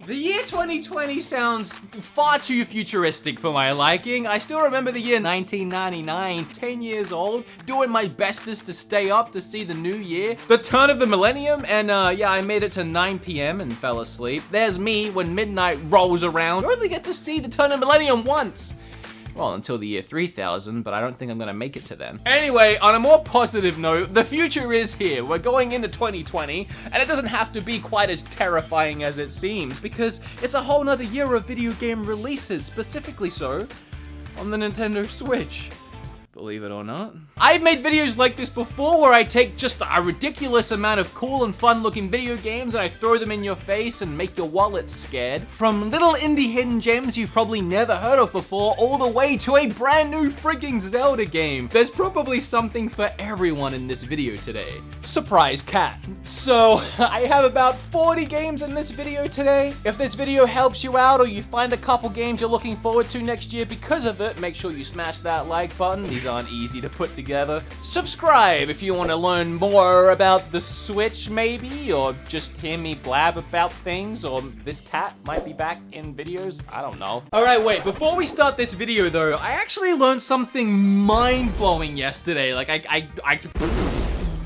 The year 2020 sounds far too futuristic for my liking. I still remember the year 1999, 10 years old, doing my bestest to stay up to see the new year, the turn of the millennium, and yeah, I made it to 9 p.m. and fell asleep. There's me when midnight rolls around. I only get to see the turn of the millennium once. Well, until the year 3000, but I don't think I'm gonna make it to then. Anyway, on a more positive note, the future is here. We're going into 2020, and it doesn't have to be quite as terrifying as it seems, because it's a whole nother year of video game releases, specifically so on the Nintendo Switch. Believe it or not. I've made videos like this before where I take just a ridiculous amount of cool and fun looking video games and I throw them in your face and make your wallet scared. From little indie hidden gems you've probably never heard of before, all the way to a brand new freaking Zelda game. There's probably something for everyone in this video today. Surprise cat. So, I have about 40 games in this video today. If this video helps you out or you find a couple games you're looking forward to next year because of it, make sure you smash that like button. These aren't easy to put together. Subscribe if you want to learn more about the Switch maybe, or just hear me blab about things, or this cat might be back in videos, I don't know. Alright, wait, before we start this video though, I actually learned something mind-blowing yesterday. Like,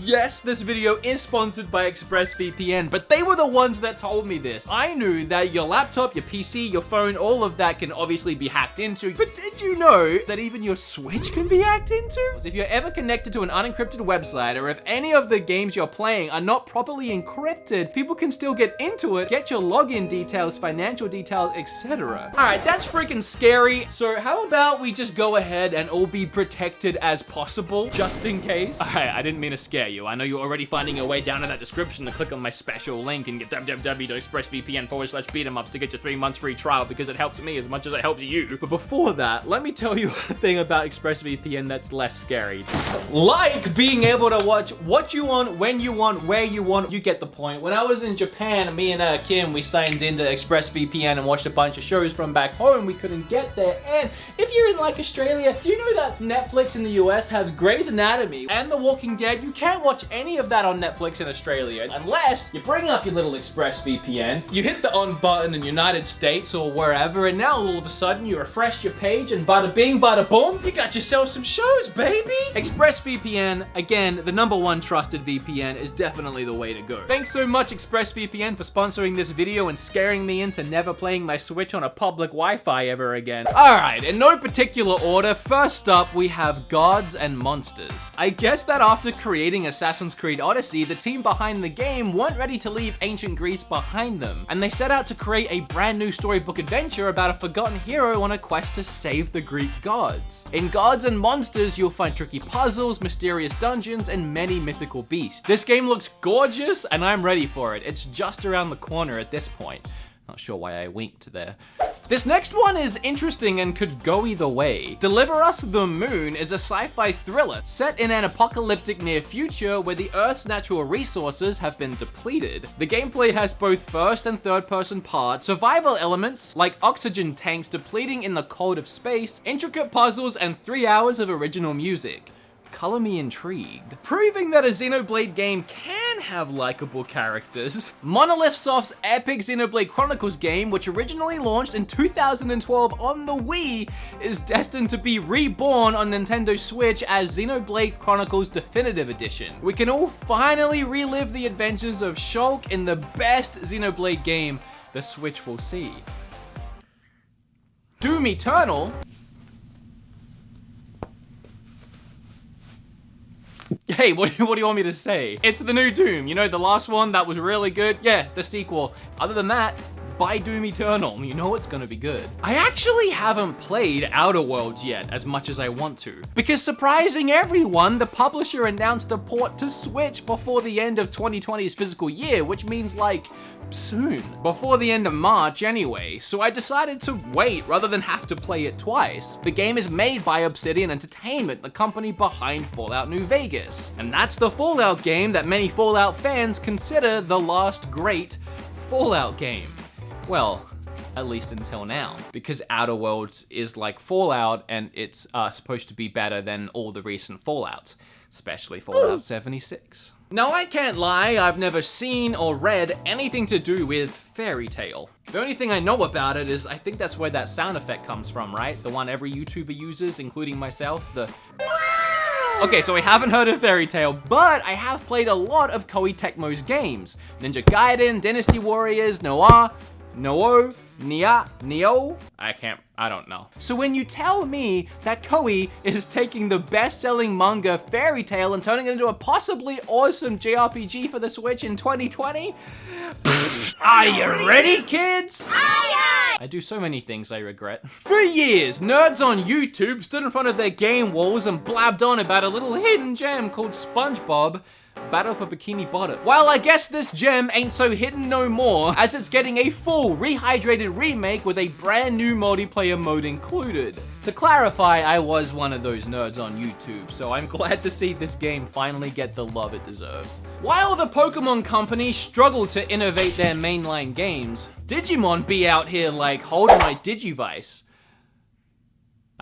Yes, this video is sponsored by ExpressVPN, but they were the ones that told me this. I knew that your laptop, your PC, your phone, all of that can obviously be hacked into, but did you know that even your Switch can be hacked into? If you're ever connected to an unencrypted website, or if any of the games you're playing are not properly encrypted, people can still get into it, get your login details, financial details, etc. Alright, that's freaking scary. So how about we just go ahead and all be protected as possible, just in case? Alright, I didn't mean to scare you. I know you're already finding your way down to that description to click on my special link and get www.expressvpn/beatemups to get your 3 months free trial because it helps me as much as it helps you. But before that, let me tell you a thing about ExpressVPN that's less scary. Like being able to watch what you want, when you want, where you want, you get the point. When I was in Japan, me and Kim, we signed into ExpressVPN and watched a bunch of shows from back home. We couldn't get there. And if you're in like Australia, do you know that Netflix in the US has Grey's Anatomy and The Walking Dead? You can't watch any of that on Netflix in Australia unless you bring up your little ExpressVPN, you hit the on button in United States or wherever, and now all of a sudden you refresh your page and bada bing bada boom, you got yourself some shows, baby! ExpressVPN, again, the #1 trusted VPN, is definitely the way to go. Thanks so much ExpressVPN for sponsoring this video and scaring me into never playing my Switch on a public Wi-Fi ever again. Alright, in no particular order, first up we have Gods and Monsters. I guess that after creating Assassin's Creed Odyssey, the team behind the game weren't ready to leave ancient Greece behind them, and they set out to create a brand new storybook adventure about a forgotten hero on a quest to save the Greek gods. In Gods and Monsters, you'll find tricky puzzles, mysterious dungeons, and many mythical beasts. This game looks gorgeous, and I'm ready for it. It's just around the corner at this point. Not sure why I winked there. This next one is interesting and could go either way. Deliver Us the Moon is a sci-fi thriller set in an apocalyptic near future where the Earth's natural resources have been depleted. The gameplay has both first and third person parts, survival elements like oxygen tanks depleting in the cold of space, intricate puzzles, and 3 hours of original music. Color me intrigued. Proving that a Xenoblade game can have likable characters, Monolith Soft's epic Xenoblade Chronicles game, which originally launched in 2012 on the Wii, is destined to be reborn on Nintendo Switch as Xenoblade Chronicles Definitive Edition. We can all finally relive the adventures of Shulk in the best Xenoblade game the Switch will see. Doom Eternal. Hey, what do you want me to say? It's the new Doom. You know, the last one that was really good? Yeah, the sequel. Other than that, buy Doom Eternal. You know it's gonna be good. I actually haven't played Outer Worlds yet as much as I want to, because surprising everyone, the publisher announced a port to Switch before the end of 2020's fiscal year, which means like soon. Before the end of March anyway, so I decided to wait rather than have to play it twice. The game is made by Obsidian Entertainment, the company behind Fallout New Vegas. And that's the Fallout game that many Fallout fans consider the last great Fallout game. Well, at least until now, because Outer Worlds is like Fallout and it's supposed to be better than all the recent Fallouts. especially Fallout 76. Now, I can't lie, I've never seen or read anything to do with Fairy Tail. The only thing I know about it is I think that's where that sound effect comes from, right? The one every YouTuber uses, including myself, the... Okay, so I haven't heard of Fairy Tail, but I have played a lot of Koei Tecmo's games. Ninja Gaiden, Dynasty Warriors, Noah, Noo, Nia, Neo? I don't know. So when you tell me that Koei is taking the best-selling manga Fairy Tail and turning it into a possibly awesome JRPG for the Switch in 2020, are you ready, kids? I do so many things I regret. For years, nerds on YouTube stood in front of their game walls and blabbed on about a little hidden gem called SpongeBob Battle for Bikini Bottom. Well, I guess this gem ain't so hidden no more, as it's getting a full, rehydrated remake with a brand new multiplayer mode included. To clarify, I was one of those nerds on YouTube, so I'm glad to see this game finally get the love it deserves. While the Pokemon Company struggled to innovate their mainline games, Digimon be out here like, hold my Digivice.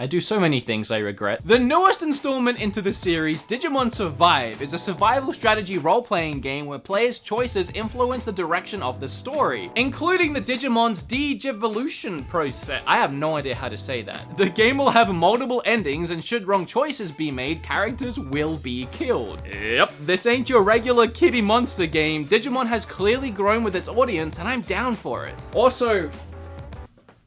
I do so many things I regret. The newest installment into the series, Digimon Survive, is a survival strategy role-playing game where players' choices influence the direction of the story, including the Digimon's Digivolution process. I have no idea how to say that. The game will have multiple endings, and should wrong choices be made, characters will be killed. Yep, this ain't your regular kitty monster game. Digimon has clearly grown with its audience, and I'm down for it. Also,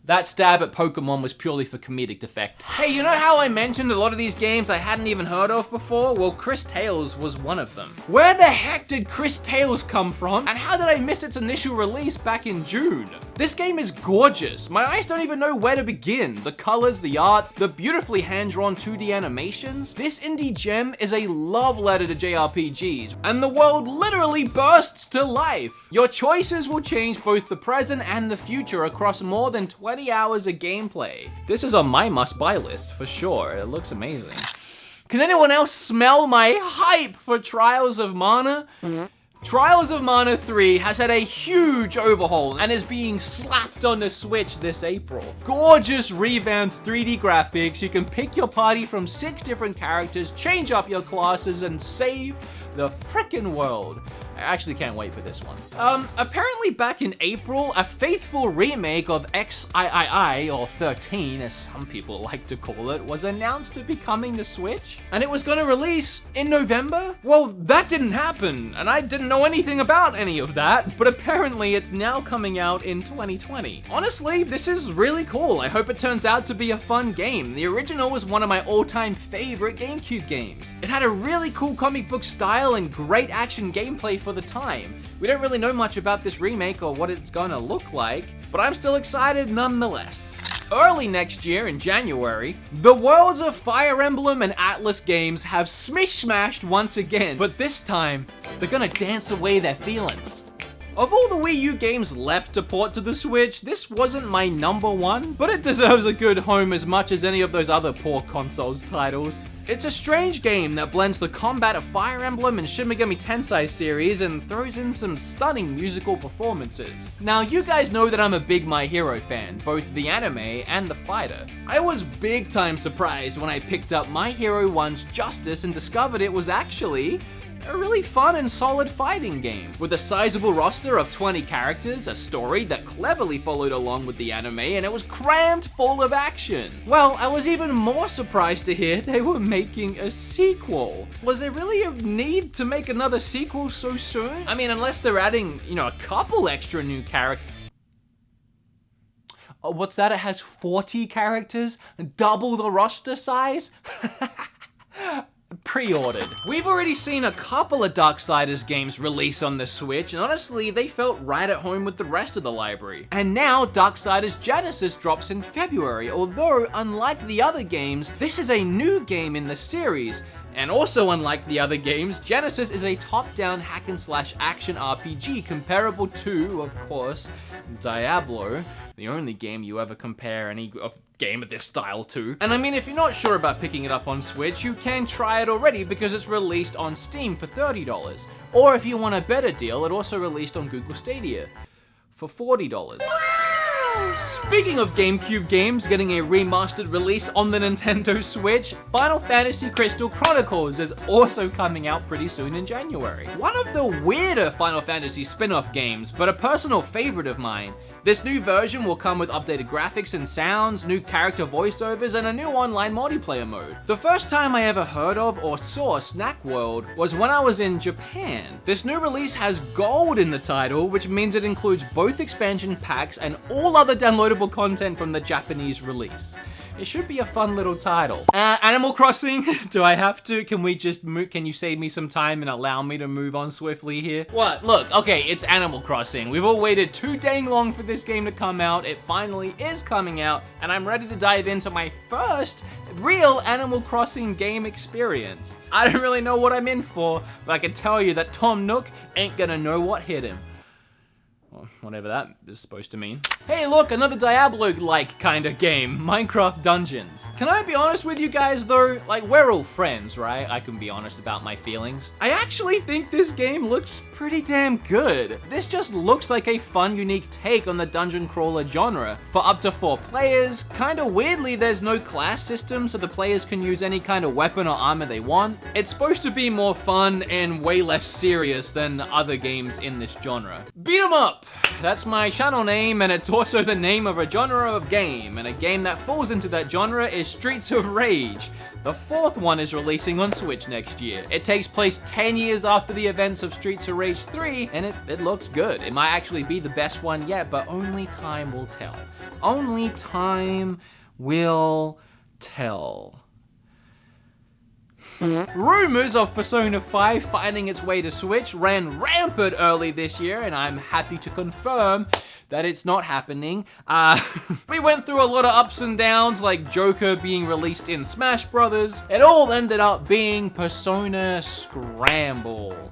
that stab at Pokemon was purely for comedic effect. Hey, you know how I mentioned a lot of these games I hadn't even heard of before? Well, Cris Tales was one of them. Where the heck did Cris Tales come from? And how did I miss its initial release back in June? This game is gorgeous. My eyes don't even know where to begin. The colors, the art, the beautifully hand-drawn 2D animations. This indie gem is a love letter to JRPGs, and the world literally bursts to life. Your choices will change both the present and the future across more than 20 hours of gameplay. This is on my must-buy list for sure. It looks amazing. Can anyone else smell my hype for Trials of Mana? Trials of Mana 3 has had a huge overhaul and is being slapped on the Switch this April. Gorgeous revamped 3D graphics, you can pick your party from 6 different characters, change up your classes, and save the frickin' world. I actually can't wait for this one. Apparently back in April, a faithful remake of XIII, or 13 as some people like to call it, was announced to be coming to Switch, and it was gonna release in November? Well, that didn't happen, and I didn't know anything about any of that, but apparently it's now coming out in 2020. Honestly, this is really cool. I hope it turns out to be a fun game. The original was one of my all-time favorite GameCube games. It had a really cool comic book style and great action gameplay for the time. We don't really know much about this remake or what it's gonna look like, but I'm still excited nonetheless. Early next year, in January, the worlds of Fire Emblem and Atlas games have smash-smashed once again, but this time, they're gonna dance away their feelings. Of all the Wii U games left to port to the Switch, this wasn't my #1, but it deserves a good home as much as any of those other poor consoles titles. It's a strange game that blends the combat of Fire Emblem and Shin Megami Tensei series and throws in some stunning musical performances. Now, you guys know that I'm a big My Hero fan, both the anime and the fighter. I was big time surprised when I picked up My Hero 1's Justice and discovered it was actually a really fun and solid fighting game, with a sizable roster of 20 characters, a story that cleverly followed along with the anime, and it was crammed full of action. Well, I was even more surprised to hear they were making a sequel. Was there really a need to make another sequel so soon? I mean, unless they're adding, a couple extra new characters. Oh, what's that? It has 40 characters? Double the roster size? Pre-ordered. We've already seen a couple of Darksiders games release on the Switch, and honestly, they felt right at home with the rest of the library. And now, Darksiders Genesis drops in February, although, unlike the other games, this is a new game in the series. And also, unlike the other games, Genesis is a top-down hack-and-slash action RPG comparable to, of course, Diablo, the only game you ever compare any game of this style to. And I mean, if you're not sure about picking it up on Switch, you can try it already because it's released on Steam for $30. Or if you want a better deal, it also released on Google Stadia for $40. Speaking of GameCube games getting a remastered release on the Nintendo Switch, Final Fantasy Crystal Chronicles is also coming out pretty soon in January. One of the weirder Final Fantasy spin-off games, but a personal favorite of mine. This new version will come with updated graphics and sounds, new character voiceovers, and a new online multiplayer mode. The first time I ever heard of or saw Snack World was when I was in Japan. This new release has gold in the title, which means it includes both expansion packs and all other downloadable content from the Japanese release. It should be a fun little title. Animal Crossing, do I have to? Can we just move? Can you save me some time and allow me to move on swiftly here? What? Look, okay, it's Animal Crossing. We've all waited too dang long for this game to come out. It finally is coming out, and I'm ready to dive into my first real Animal Crossing game experience. I don't really know what I'm in for, but I can tell you that Tom Nook ain't gonna know what hit him. Well, whatever that is supposed to mean. Hey look, another Diablo-like kind of game, Minecraft Dungeons. Can I be honest with you guys though? Like, we're all friends, right? I can be honest about my feelings. I actually think this game looks pretty damn good. This just looks like a fun, unique take on the dungeon crawler genre. For up to 4 players, kinda weirdly, there's no class system, so the players can use any kind of weapon or armor they want. It's supposed to be more fun and way less serious than other games in this genre. Beat 'em up! That's my channel name, and it's also the name of a genre of game, and a game that falls into that genre is Streets of Rage. The 4th one is releasing on Switch next year. It takes place 10 years after the events of Streets of Rage 3, and it looks good. It might actually be the best one yet, but only time will tell. Only time will tell. Rumors of Persona 5 finding its way to Switch ran rampant early this year, and I'm happy to confirm that it's not happening. We went through a lot of ups and downs, like Joker being released in Smash Brothers. It all ended up being Persona Scramble.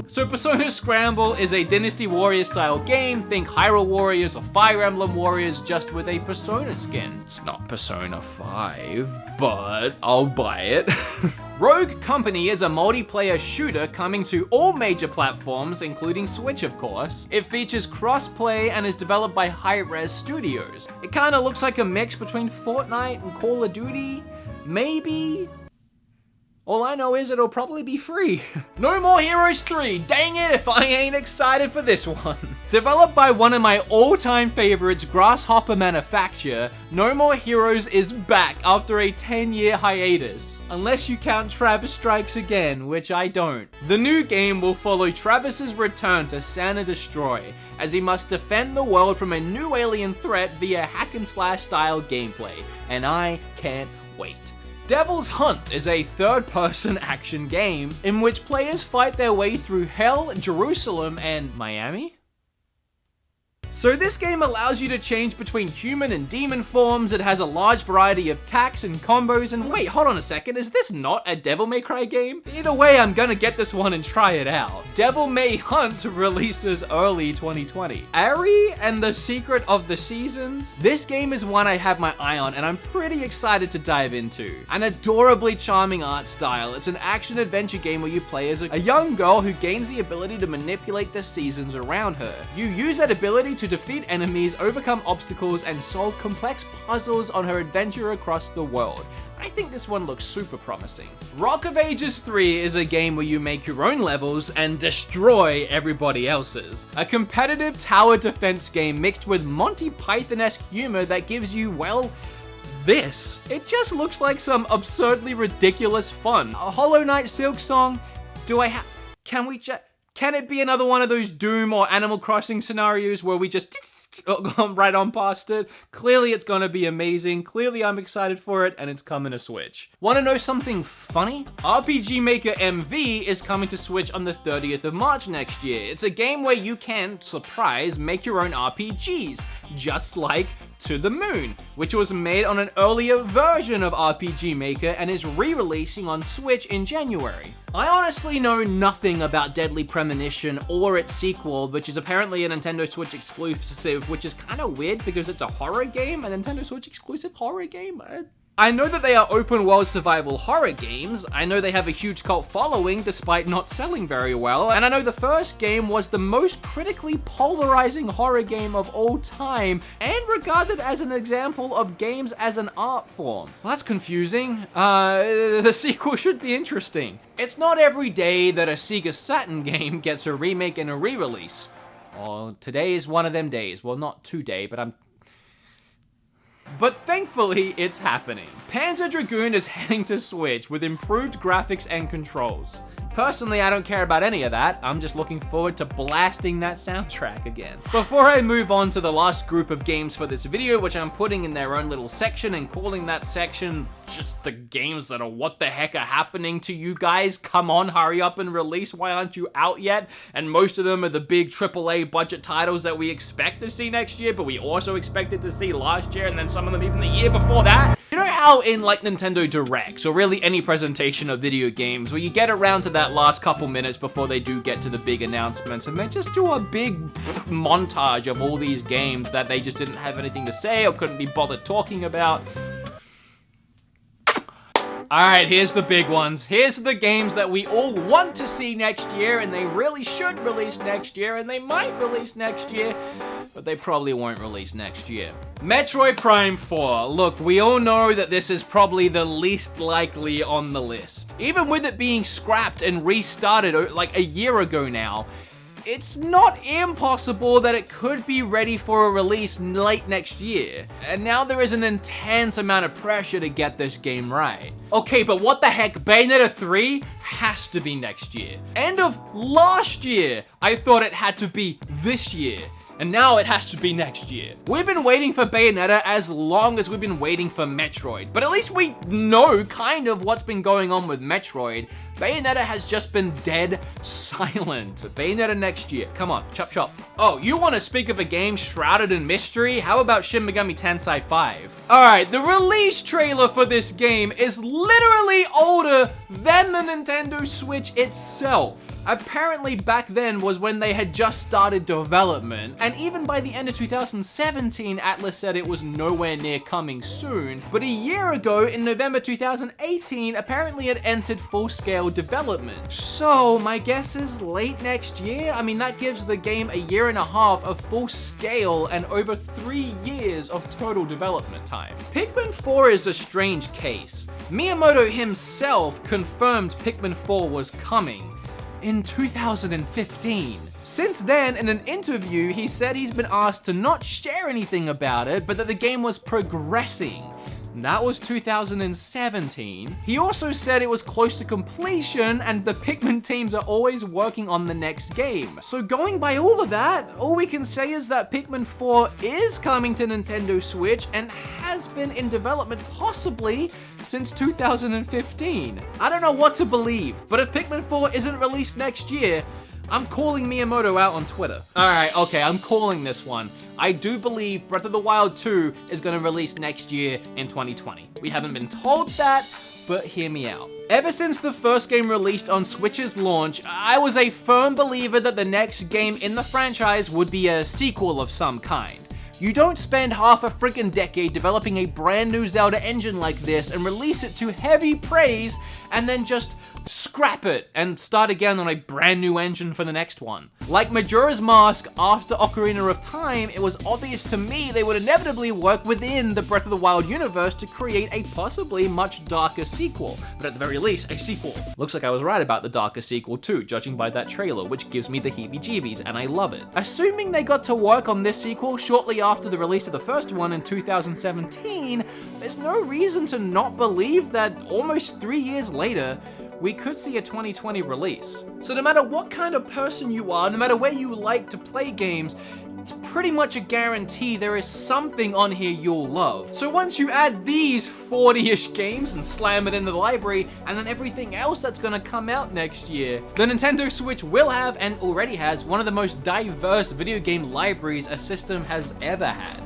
So Persona Scramble is a Dynasty Warriors style game. Think Hyrule Warriors or Fire Emblem Warriors, just with a Persona skin. It's not Persona 5, but I'll buy it. Rogue Company is a multiplayer shooter coming to all major platforms, including Switch, of course. It features cross-play and is developed by Hi-Rez Studios. It kinda looks like a mix between Fortnite and Call of Duty, maybe? All I know is it'll probably be free. No More Heroes 3, dang it if I ain't excited for this one. Developed by one of my all-time favorites, Grasshopper Manufacture, No More Heroes is back after a 10-year hiatus. Unless you count Travis Strikes Again, which I don't. The new game will follow Travis's return to Santa Destroy, as he must defend the world from a new alien threat via hack-and-slash style gameplay, and I can't wait. Devil's Hunt is a third-person action game in which players fight their way through Hell, Jerusalem, and Miami? So this game allows you to change between human and demon forms. It has a large variety of attacks and combos, and wait, hold on a second, is this not a Devil May Cry game? Either way, I'm gonna get this one and try it out. Devil May Hunt releases early 2020. Ari and the Secret of the Seasons. This game is one I have my eye on, and I'm pretty excited to dive into. An adorably charming art style. It's an action-adventure game where you play as a young girl who gains the ability to manipulate the seasons around her. You use that ability to defeat enemies, overcome obstacles, and solve complex puzzles on her adventure across the world. I think this one looks super promising. Rock of Ages 3 is a game where you make your own levels and destroy everybody else's. A competitive tower defense game mixed with Monty Python-esque humor that gives you, well, this. It just looks like some absurdly ridiculous fun. A Hollow Knight Silksong? Can it be another one of those Doom or Animal Crossing scenarios where we just right on past it? Clearly it's gonna be amazing. Clearly I'm excited for it, and it's coming to Switch. Wanna know something funny? RPG Maker MV is coming to Switch on the 30th of March next year. It's a game where you can, surprise, make your own RPGs, just like To the Moon, which was made on an earlier version of RPG Maker and is re-releasing on Switch in January. I honestly know nothing about Deadly Premonition or its sequel, which is apparently a Nintendo Switch exclusive, which is kind of weird because it's a horror game, a Nintendo Switch exclusive horror game. I know that they are open world survival horror games, I know they have a huge cult following despite not selling very well, and I know the first game was the most critically polarizing horror game of all time, and regarded as an example of games as an art form. Well, that's confusing. The sequel should be interesting. It's not every day that a Sega Saturn game gets a remake and a re-release. Well, today is one of them days. Well, not today, but thankfully, it's happening. Panzer Dragoon is heading to Switch with improved graphics and controls. Personally, I don't care about any of that. I'm just looking forward to blasting that soundtrack again. Before I move on to the last group of games for this video, which I'm putting in their own little section and calling that section just the games that are what the heck are happening to you guys? Come on, hurry up and release. Why aren't you out yet? And most of them are the big AAA budget titles that we expect to see next year, but we also expected to see last year, and then some of them even the year before that. You know how in like Nintendo Directs, or really any presentation of video games, where you get around to that last couple minutes before they do get to the big announcements, and they just do a big montage of all these games that they just didn't have anything to say or couldn't be bothered talking about. Alright, here's the big ones. Here's the games that we all want to see next year, and they really should release next year, and they might release next year, but they probably won't release next year. Metroid Prime 4. Look, we all know that this is probably the least likely on the list. Even with it being scrapped and restarted like a year ago now, it's not impossible that it could be ready for a release late next year. And now there is an intense amount of pressure to get this game right. Okay, but what the heck, Bayonetta 3 has to be next year. End of last year, I thought it had to be this year. And now it has to be next year. We've been waiting for Bayonetta as long as we've been waiting for Metroid, but at least we know kind of what's been going on with Metroid. Bayonetta has just been dead silent. Bayonetta next year. Come on, chop chop. Oh, you want to speak of a game shrouded in mystery? How about Shin Megami Tensei 5? Alright, the release trailer for this game is literally older than the Nintendo Switch itself. Apparently back then was when they had just started development, and even by the end of 2017, Atlus said it was nowhere near coming soon. But a year ago, in November 2018, apparently it entered full-scale development. So my guess is late next year? I mean, that gives the game a year and a half of full scale and over 3 years of total development time. Pikmin 4 is a strange case. Miyamoto himself confirmed Pikmin 4 was coming in 2015. Since then, in an interview, he said he's been asked to not share anything about it, but that the game was progressing. That was 2017. He also said it was close to completion and the Pikmin teams are always working on the next game. So going by all of that, all we can say is that Pikmin 4 is coming to Nintendo Switch and has been in development possibly since 2015. I don't know what to believe, but if Pikmin 4 isn't released next year, I'm calling Miyamoto out on Twitter. Alright, okay, I'm calling this one. I do believe Breath of the Wild 2 is going to release next year in 2020. We haven't been told that, but hear me out. Ever since the first game released on Switch's launch, I was a firm believer that the next game in the franchise would be a sequel of some kind. You don't spend half a freaking decade developing a brand new Zelda engine like this and release it to heavy praise and then just scrap it and start again on a brand new engine for the next one. Like Majora's Mask after Ocarina of Time, it was obvious to me they would inevitably work within the Breath of the Wild universe to create a possibly much darker sequel, but at the very least, a sequel. Looks like I was right about the darker sequel too, judging by that trailer, which gives me the heebie-jeebies, and I love it. Assuming they got to work on this sequel shortly after the release of the first one in 2017, there's no reason to not believe that almost 3 years later, we could see a 2020 release. So no matter what kind of person you are, no matter where you like to play games, it's pretty much a guarantee there is something on here you'll love. So once you add these 40-ish games and slam it into the library, and then everything else that's gonna come out next year, the Nintendo Switch will have, and already has, one of the most diverse video game libraries a system has ever had.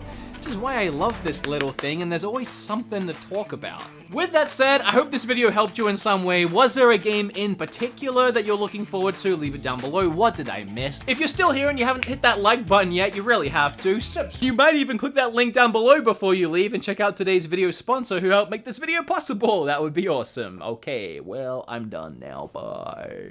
is why I love this little thing, and there's always something to talk about. With that said, I hope this video helped you in some way. Was there a game in particular that you're looking forward to? Leave it down below. What did I miss? If you're still here and you haven't hit that like button yet, you really have to. You might even click that link down below before you leave and check out today's video sponsor who helped make this video possible. That would be awesome. Okay, well, I'm done now. Bye.